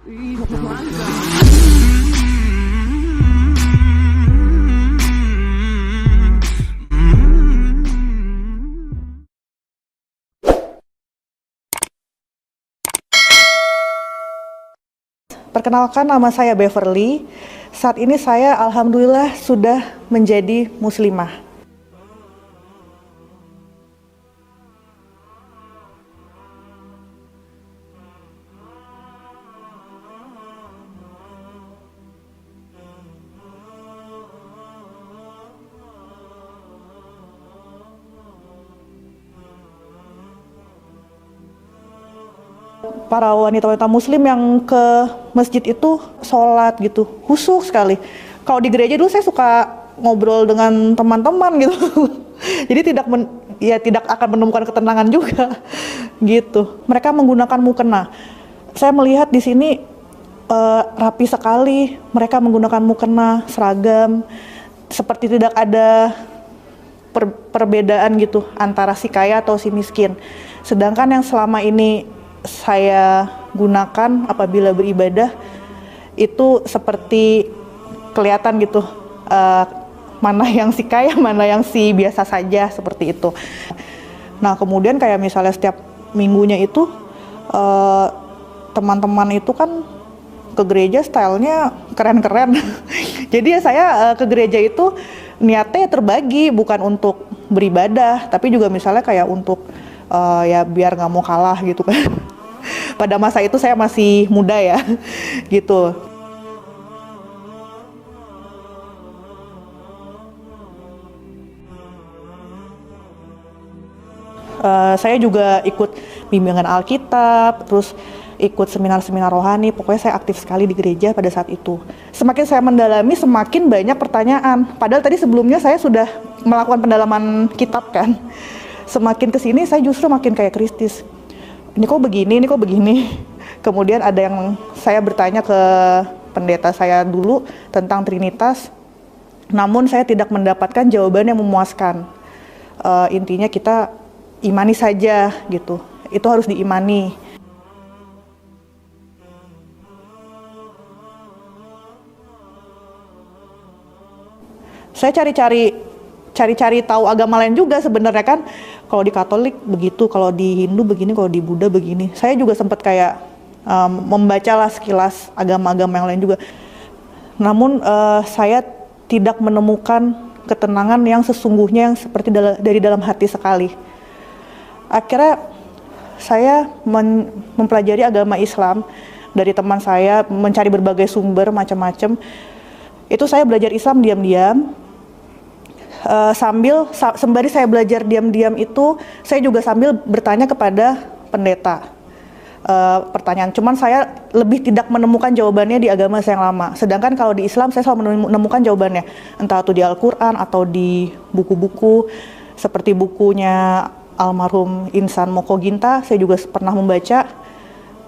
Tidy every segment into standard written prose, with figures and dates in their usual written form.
Perkenalkan, nama saya Beverly. Saat ini saya alhamdulillah sudah menjadi muslimah. Para wanita-wanita muslim yang ke masjid itu sholat gitu, khusyuk sekali. Kalau di gereja dulu saya suka ngobrol dengan teman-teman gitu. Jadi tidak akan menemukan ketenangan juga gitu. Mereka menggunakan mukena. Saya melihat di sini rapi sekali. Mereka menggunakan mukena, seragam, seperti tidak ada perbedaan gitu antara si kaya atau si miskin. Sedangkan yang selama ini saya gunakan apabila beribadah itu seperti kelihatan gitu, mana yang si kaya, mana yang si biasa saja, seperti itu. Nah kemudian kayak misalnya setiap minggunya itu teman-teman itu kan ke gereja stylenya keren-keren. Jadi ya saya ke gereja itu niatnya terbagi, bukan untuk beribadah, tapi juga misalnya kayak untuk ya biar nggak mau kalah gitu kan. Pada masa itu saya masih muda ya, gitu. Saya juga ikut bimbingan Alkitab, terus ikut seminar-seminar rohani. Pokoknya saya aktif sekali di gereja pada saat itu. Semakin saya mendalami, semakin banyak pertanyaan. Padahal tadi sebelumnya saya sudah melakukan pendalaman kitab kan. Semakin kesini saya justru makin kayak Kristus. Ini kok begini. Kemudian ada yang saya bertanya ke pendeta saya dulu tentang Trinitas, namun saya tidak mendapatkan jawaban yang memuaskan. Intinya kita imani saja gitu, itu harus diimani. Saya cari tahu agama lain juga sebenarnya kan. Kalau di Katolik begitu, kalau di Hindu begini, kalau di Buddha begini. Saya juga sempat kayak membacalah sekilas agama-agama yang lain juga. Namun saya tidak menemukan ketenangan yang sesungguhnya yang seperti dari dalam hati sekali. Akhirnya saya mempelajari agama Islam dari teman saya, mencari berbagai sumber macam-macam. Itu saya belajar Islam diam-diam. Sembari saya belajar diam-diam itu, saya juga sambil bertanya kepada pendeta pertanyaan. Cuman saya lebih tidak menemukan jawabannya di agama saya yang lama. Sedangkan kalau di Islam saya selalu menemukan jawabannya, entah itu di Al-Quran atau di buku-buku seperti bukunya almarhum Insan Moko Ginta. Saya juga pernah membaca.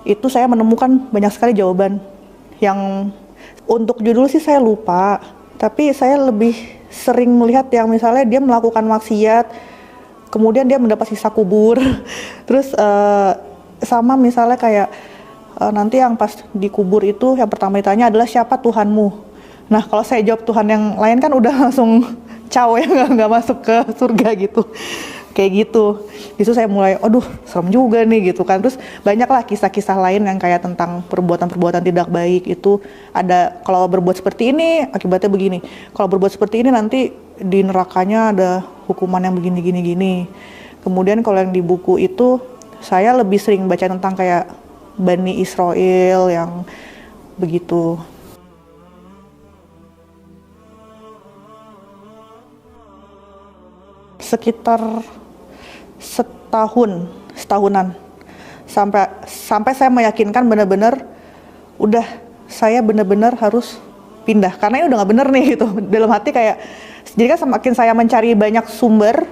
Itu saya menemukan banyak sekali jawaban. Yang untuk judul sih saya lupa, tapi saya lebih sering melihat yang misalnya dia melakukan maksiat, kemudian dia mendapat sisa kubur. Terus sama misalnya kayak nanti yang pas dikubur itu yang pertama ditanya adalah siapa Tuhanmu. Nah kalau saya jawab Tuhan yang lain kan udah langsung caw ya, nggak masuk ke surga gitu. Kayak gitu. Itu saya mulai, aduh serem juga nih gitu kan. Terus banyaklah kisah-kisah lain yang kayak tentang perbuatan-perbuatan tidak baik itu. Ada kalau berbuat seperti ini akibatnya begini. Kalau berbuat seperti ini nanti di nerakanya ada hukuman yang begini-gini-gini. Kemudian kalau yang di buku itu saya lebih sering baca tentang kayak Bani Israel yang begitu. Sekitar setahunan sampai saya meyakinkan benar-benar udah saya benar-benar harus pindah karena ini udah nggak bener nih gitu dalam hati kayak. Jadi kan semakin saya mencari banyak sumber,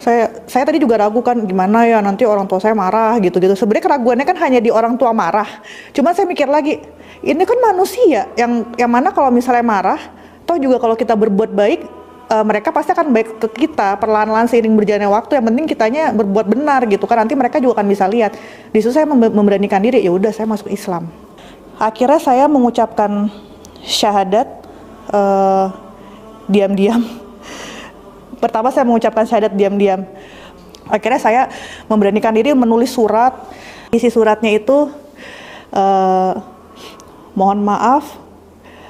saya tadi juga ragu kan gimana ya nanti orang tua saya marah gitu. Sebenarnya keraguannya kan hanya di orang tua marah, cuman saya mikir lagi ini kan manusia yang mana kalau misalnya marah, toh juga kalau kita berbuat baik mereka pasti akan baik ke kita perlahan-lahan seiring berjalannya waktu. Yang penting kitanya berbuat benar gitu kan, nanti mereka juga akan bisa lihat. Di situ saya memberanikan diri, ya udah saya masuk Islam. Akhirnya saya mengucapkan syahadat diam-diam. Pertama saya mengucapkan syahadat diam-diam. Akhirnya saya memberanikan diri menulis surat. Isi suratnya itu, mohon maaf,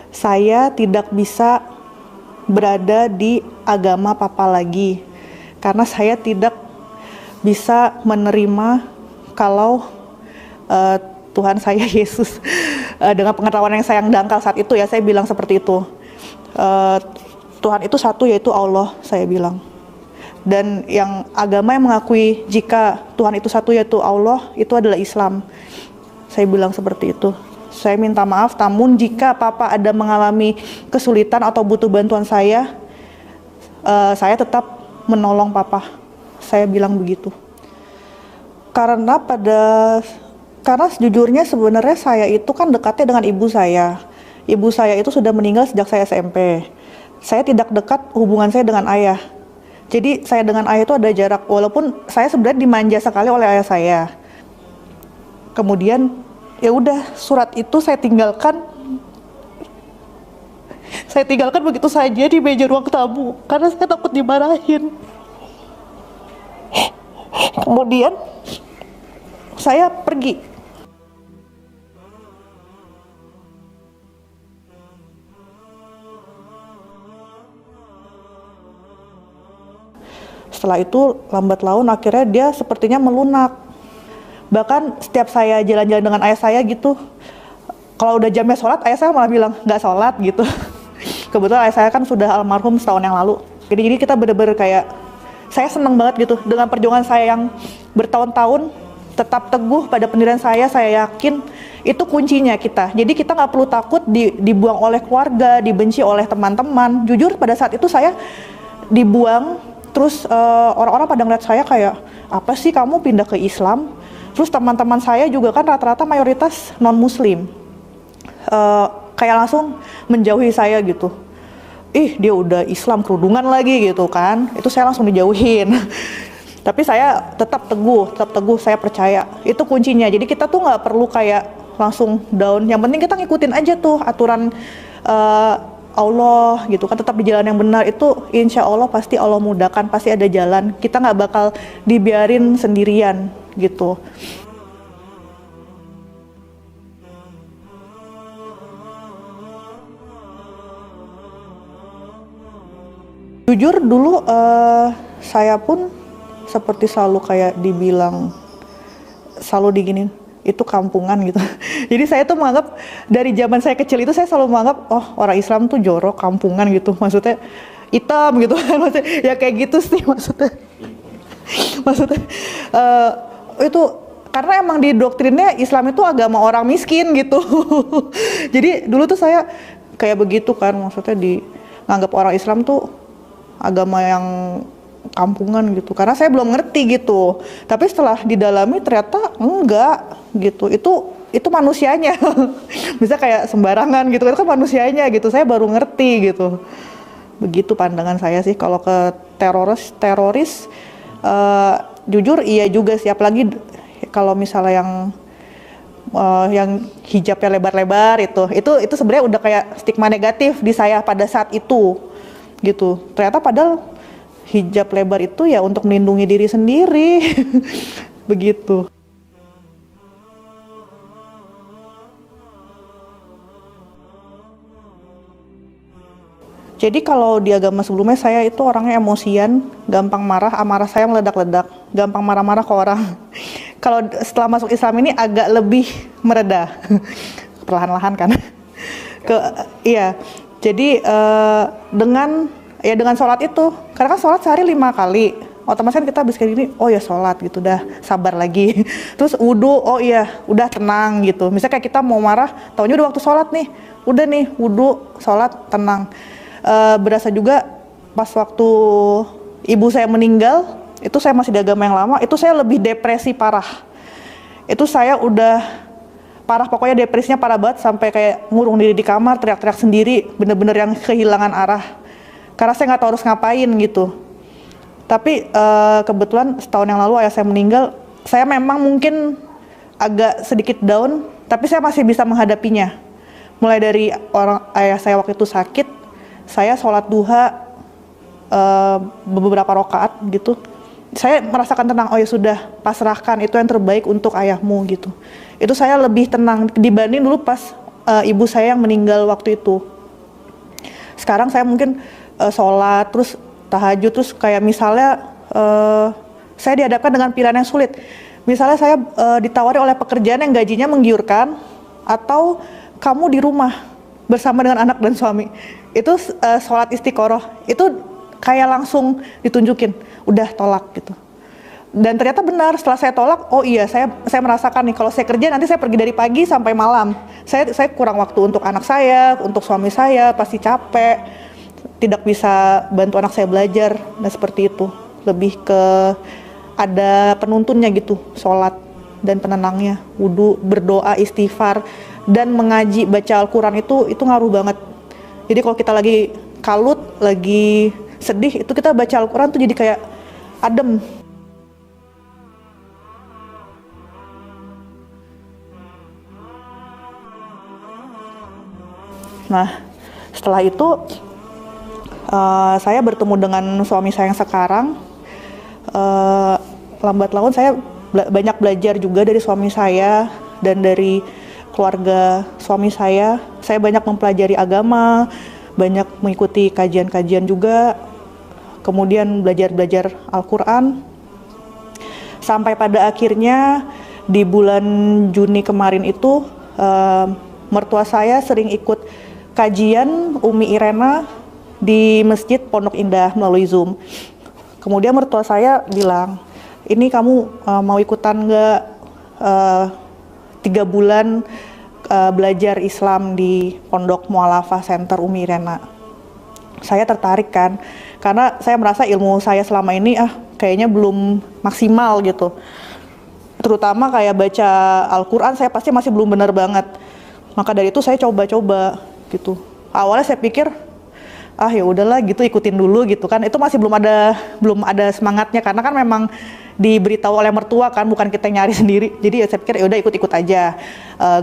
saya tidak bisa berada di agama Papa lagi. Karena saya tidak bisa menerima kalau Tuhan saya Yesus, dengan pengetahuan yang saya dangkal saat itu ya, saya bilang seperti itu. Tuhan itu satu, yaitu Allah, saya bilang. Dan yang agama yang mengakui jika Tuhan itu satu, yaitu Allah, itu adalah Islam. Saya bilang seperti itu. Saya minta maaf, namun jika Papa ada mengalami kesulitan atau butuh bantuan saya tetap menolong Papa. Saya bilang begitu. Karena sejujurnya sebenarnya saya itu kan dekatnya dengan ibu saya. Ibu saya itu sudah meninggal sejak saya SMP. Saya tidak dekat hubungan saya dengan ayah. Jadi saya dengan ayah itu ada jarak, walaupun saya sebenarnya dimanja sekali oleh ayah saya. Kemudian ya udah, surat itu saya tinggalkan. Saya tinggalkan begitu saja di meja ruang tamu karena saya takut dimarahin. Kemudian saya pergi. Setelah itu lambat laun akhirnya dia sepertinya melunak. Bahkan setiap saya jalan-jalan dengan ayah saya gitu, kalau udah jamnya sholat, ayah saya malah bilang nggak sholat gitu. Kebetulan ayah saya kan sudah almarhum setahun yang lalu. Jadi kita bener-bener kayak, saya seneng banget gitu dengan perjuangan saya yang bertahun-tahun tetap teguh pada pendirian saya yakin itu kuncinya kita. Jadi kita nggak perlu takut dibuang oleh keluarga, dibenci oleh teman-teman. Jujur pada saat itu saya dibuang, terus orang-orang pada ngeliat saya kayak, apa sih kamu pindah ke Islam? Terus teman-teman saya juga kan rata-rata mayoritas non-muslim, kayak langsung menjauhi saya gitu. Ih, dia udah Islam kerudungan lagi gitu kan. Itu saya langsung dijauhin. Tapi saya tetap teguh, saya percaya itu kuncinya. Jadi kita tuh nggak perlu kayak langsung down. Yang penting kita ngikutin aja tuh aturan Allah gitu kan, tetap di jalan yang benar. Itu insya Allah pasti Allah mudahkan, pasti ada jalan. Kita nggak bakal dibiarin sendirian gitu. Jujur dulu saya pun seperti selalu kayak dibilang, selalu diginin, itu kampungan gitu. Jadi saya tuh menganggap dari zaman saya kecil itu saya selalu menganggap, oh orang Islam tuh jorok, kampungan gitu. Maksudnya hitam gitu kan, maksudnya ya kayak gitu sih maksudnya. Maksudnya itu karena emang di doktrinnya Islam itu agama orang miskin gitu. Jadi dulu tuh saya kayak begitu kan, maksudnya nganggap orang Islam tuh agama yang kampungan gitu, karena saya belum ngerti gitu. Tapi setelah didalami ternyata enggak gitu, itu manusianya. Bisa kayak sembarangan gitu, itu kan manusianya gitu. Saya baru ngerti gitu. Begitu pandangan saya sih kalau ke teroris. Jujur iya juga sih, apalagi kalau misalnya yang hijabnya lebar-lebar itu sebenarnya udah kayak stigma negatif di saya pada saat itu gitu. Ternyata padahal hijab lebar itu ya untuk melindungi diri sendiri. Begitu. Jadi kalau di agama sebelumnya saya itu orangnya emosian, gampang marah, amarah saya meledak-ledak, gampang marah-marah ke orang. Kalau setelah masuk Islam ini agak lebih mereda, perlahan-lahan kan. Iya. Jadi dengan sholat itu, karena kan sholat sehari 5 kali, otomatis kan kita habis kayak gini, oh ya sholat gitu, udah sabar lagi. Terus wudu, oh iya udah tenang gitu. Misalnya kayak kita mau marah, taunya udah waktu sholat nih, udah nih wudu, sholat, tenang. Berasa juga pas waktu ibu saya meninggal, itu saya masih di agama yang lama, itu saya lebih depresi parah. Itu saya udah parah, pokoknya depresinya parah banget, sampai kayak ngurung diri di kamar, teriak-teriak sendiri, bener-bener yang kehilangan arah. Karena saya nggak tahu harus ngapain gitu. Tapi kebetulan setahun yang lalu ayah saya meninggal, saya memang mungkin agak sedikit down, Tapi saya masih bisa menghadapinya. Mulai dari ayah saya waktu itu sakit, saya sholat duha beberapa rakaat gitu. Saya merasakan tenang, oh ya sudah, pasrahkan, itu yang terbaik untuk ayahmu gitu. Itu saya lebih tenang dibanding dulu pas ibu saya yang meninggal waktu itu. Sekarang saya mungkin sholat, terus tahajud, terus kayak misalnya saya dihadapkan dengan pilihan yang sulit. Misalnya saya ditawari oleh pekerjaan yang gajinya menggiurkan, atau kamu di rumah bersama dengan anak dan suami. Itu sholat istiqoroh, itu kayak langsung ditunjukin, udah tolak gitu. Dan ternyata benar, setelah saya tolak, oh iya saya merasakan nih, kalau saya kerja nanti saya pergi dari pagi sampai malam. Saya kurang waktu untuk anak saya, untuk suami saya, pasti capek, tidak bisa bantu anak saya belajar, dan seperti itu. Lebih ke ada penuntunnya gitu, sholat dan penenangnya, wudhu, berdoa, istighfar, dan mengaji, baca Al-Quran itu ngaruh banget. Jadi kalau kita lagi kalut, lagi sedih, itu kita baca Al-Quran tuh jadi kayak adem. Nah, setelah itu saya bertemu dengan suami saya yang sekarang. Lambat laun saya banyak belajar juga dari suami saya dan dari keluarga suami saya. Saya banyak mempelajari agama, banyak mengikuti kajian-kajian juga, kemudian belajar Al-Quran, sampai pada akhirnya di bulan Juni kemarin itu mertua saya sering ikut kajian Umi Irena di Masjid Pondok Indah melalui Zoom. Kemudian mertua saya bilang, ini kamu mau ikutan nggak 3 bulan belajar Islam di Pondok Mu'alafah Center Umi Irena. Saya tertarik kan, karena saya merasa ilmu saya selama ini kayaknya belum maksimal gitu. Terutama kayak baca Al-Quran saya pasti masih belum benar banget. Maka dari itu saya coba-coba gitu. Awalnya saya pikir ya udahlah gitu, ikutin dulu gitu kan. Itu masih belum ada semangatnya, karena kan memang diberitahu oleh mertua kan, bukan kita nyari sendiri. Jadi ya saya pikir ya udah ikut aja.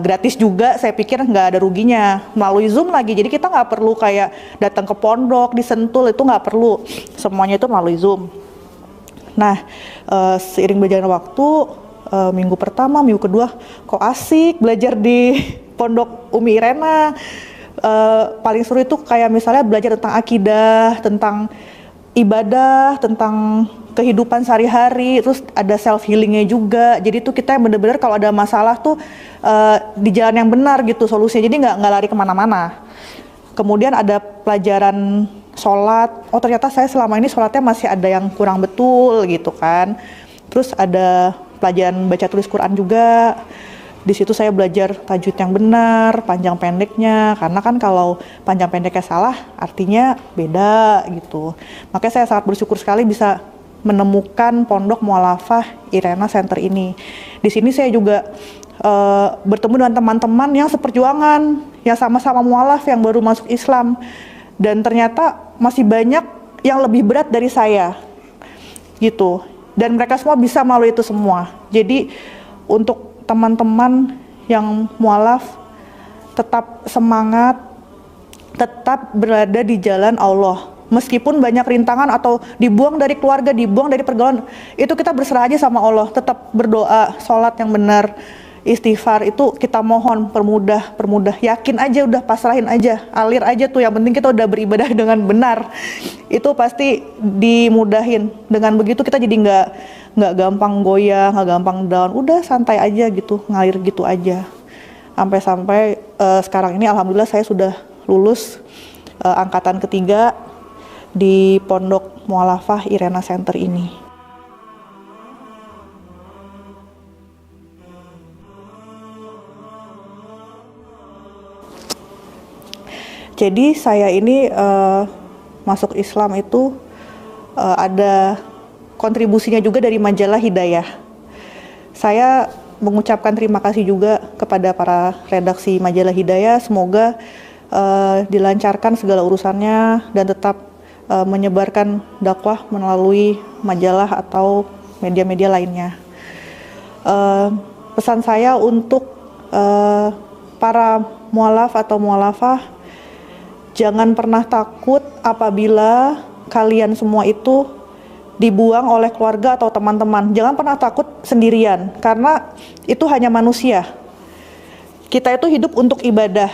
Gratis juga, saya pikir nggak ada ruginya. Melalui Zoom lagi, jadi kita nggak perlu kayak datang ke pondok di Sentul, itu nggak perlu. Semuanya itu melalui Zoom. Nah, seiring berjalan waktu, minggu pertama, minggu kedua, kok asik belajar di Pondok Umi Irena. Paling seru itu kayak misalnya belajar tentang akidah, tentang ibadah, tentang kehidupan sehari-hari, terus ada self healingnya juga. Jadi tuh kita bener-bener kalau ada masalah tuh di jalan yang benar gitu solusinya, jadi nggak lari kemana-mana. Kemudian ada pelajaran sholat. Oh ternyata saya selama ini sholatnya masih ada yang kurang betul gitu kan. Terus ada pelajaran baca tulis Quran juga. Di situ saya belajar tajwid yang benar, panjang pendeknya, karena kan kalau panjang pendeknya salah artinya beda gitu. Makanya saya sangat bersyukur sekali bisa menemukan Pondok Mu'alafah Irena Center ini. Di sini saya juga bertemu dengan teman-teman yang seperjuangan, yang sama-sama mu'alaf, yang baru masuk Islam, dan ternyata masih banyak yang lebih berat dari saya gitu. Dan mereka semua bisa melalui itu semua. Jadi untuk teman-teman yang mu'alaf, tetap semangat, tetap berada di jalan Allah. Meskipun banyak rintangan atau dibuang dari keluarga, dibuang dari pergaulan, itu kita berserah aja sama Allah. Tetap berdoa, sholat yang benar, istighfar, itu kita mohon permudah. Yakin aja, udah pasrahin aja, alir aja tuh. Yang penting kita udah beribadah dengan benar, itu pasti dimudahin. Dengan begitu kita jadi nggak gampang goyah, nggak gampang down, udah santai aja gitu, ngalir gitu aja. Sampai sekarang ini alhamdulillah saya sudah lulus angkatan ketiga di Pondok Mu'alafah Irena Center ini. Jadi saya ini masuk Islam itu ada kontribusinya juga dari majalah Hidayah. Saya mengucapkan terima kasih juga kepada para redaksi majalah Hidayah. Semoga dilancarkan segala urusannya dan tetap menyebarkan dakwah melalui majalah atau media-media lainnya. Pesan saya untuk eh, para mualaf atau mualafah, jangan pernah takut apabila kalian semua itu dibuang oleh keluarga atau teman-teman. Jangan pernah takut sendirian, karena itu hanya manusia. Kita itu hidup untuk ibadah,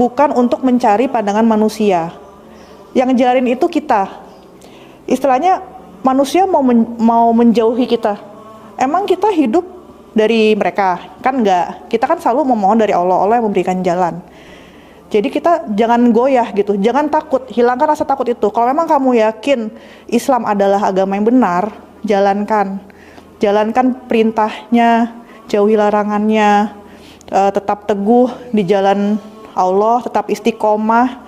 bukan untuk mencari pandangan manusia. Yang ngejalanin itu kita. Istilahnya manusia mau menjauhi kita. Emang kita hidup dari mereka? Kan enggak. Kita kan selalu memohon dari Allah, Allah yang memberikan jalan. Jadi kita jangan goyah gitu, jangan takut, hilangkan rasa takut itu. Kalau memang kamu yakin Islam adalah agama yang benar, jalankan perintahnya, jauhi larangannya, tetap teguh di jalan Allah, tetap istiqomah.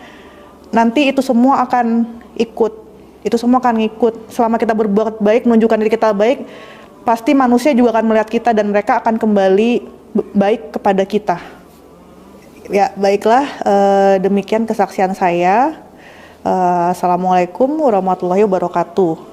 Nanti itu semua akan ikut, selama kita berbuat baik, menunjukkan diri kita baik, pasti manusia juga akan melihat kita dan mereka akan kembali baik kepada kita. Ya, baiklah, demikian kesaksian saya. Assalamualaikum warahmatullahi wabarakatuh.